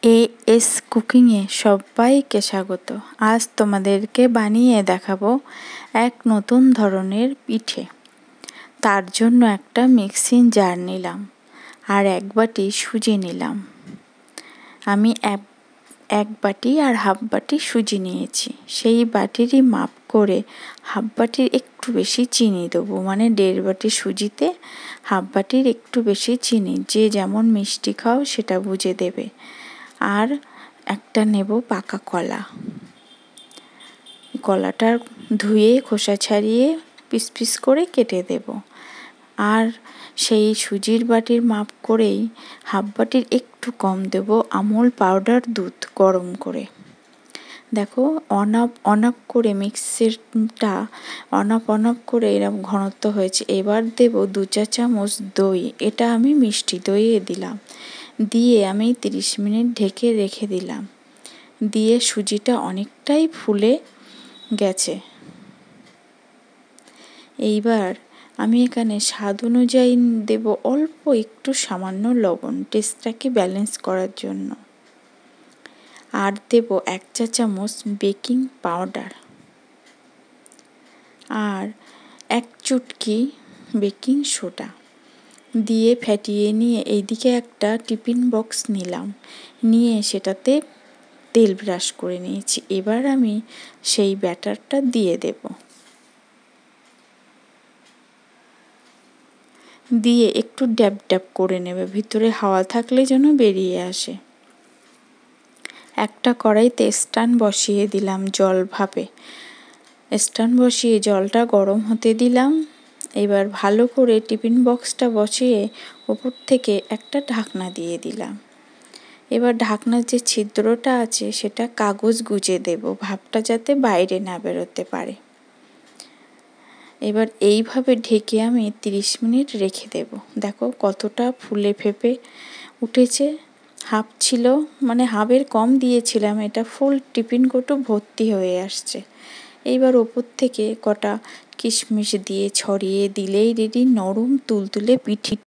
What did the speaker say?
AS কুকিংয়ে সবাইকে স্বাগত। আজ তোমাদেরকে বানিয়ে দেখাবো এক নতুন ধরনের পিঠে। তার জন্য একটা মিক্সিং জার নিলাম আর এক বাটি সুজি নিলাম। আমি এক বাটি আর হাফ বাটি সুজি নিয়েছি। সেই বাটিরই মাপ করে হাফ বাটির একটু বেশি চিনি দেবো, মানে 1.5 বাটি সুজিতে হাফ বাটির একটু বেশি চিনি। যে যেমন মিষ্টি খাও সেটা বুঝে দেবে। আর একটা নেব পাকা কলা। কলাটা ধুয়ে খোসা ছাড়িয়ে পিস পিস করে কেটে দেব। আর সেই সুজির বাটির মাপ করেই হাফ বাটির একটু কম দেব আমুল পাউডার দুধ গরম করে। দেখো অন অফ করে মিক্সিটা অন অফ করে এরকম ঘনত্ব হয়েছে। এবার দেব 2 চা চামচ দই। এটা আমি মিষ্টি দইয়ে দিলাম। দিয়ে আমি 30 মিনিট ঢেকে রেখে দিলাম। দিয়ে সুজিটা অনেকটাই ফুলে গেছে। এইবার আমি এখানে স্বাদ অনুযায়ী দেব অল্প একটু সামান্য লবণ, টেস্টটাকে ব্যালেন্স করার জন্য। আর দেব 1 চা চামচ বেকিং পাউডার আর 1 চুটকি বেকিং সোডা দিয়ে ফেটিয়ে নিয়ে এইদিকে একটা টিফিন বক্স নিলাম, নিয়ে সেটাতে তেল ব্রাশ করে নিয়েছি। এবার আমি সেই ব্যাটারটা দিয়ে দেব। দিয়ে একটু ড্যাব ড্যাব করে নেবে, ভিতরে হাওয়া থাকলে যেন বেরিয়ে আসে। একটা কড়াইতে স্ট্যান্ড বসিয়ে দিলাম জল ভাপে। স্ট্যান্ড বসিয়ে জলটা গরম হতে দিলাম। এবার ভালো করে টিফিন বক্সটা বসিয়ে ওপর থেকে একটা ঢাকনা দিয়ে দিলাম। এবার ঢাকনার যে ছিদ্রটা আছে সেটা কাগজ গুঁজে দেব, ভাপটা যাতে বাইরে না বেরোতে পারে। এবার এইভাবে ঢেকে আমি 30 মিনিট রেখে দেব। দেখো কতটা ফুলে ফেপে উঠেছে। হাফ ছিল, মানে হাফের কম দিয়েছিলাম, এটা ফুল টিফিন কৌটো ভর্তি হয়ে আসছে। এইবার ওপর থেকে কটা কিশমিশ দিয়ে ছড়িয়ে দিলেই রেডি নরম তুলতুলে পিঠে।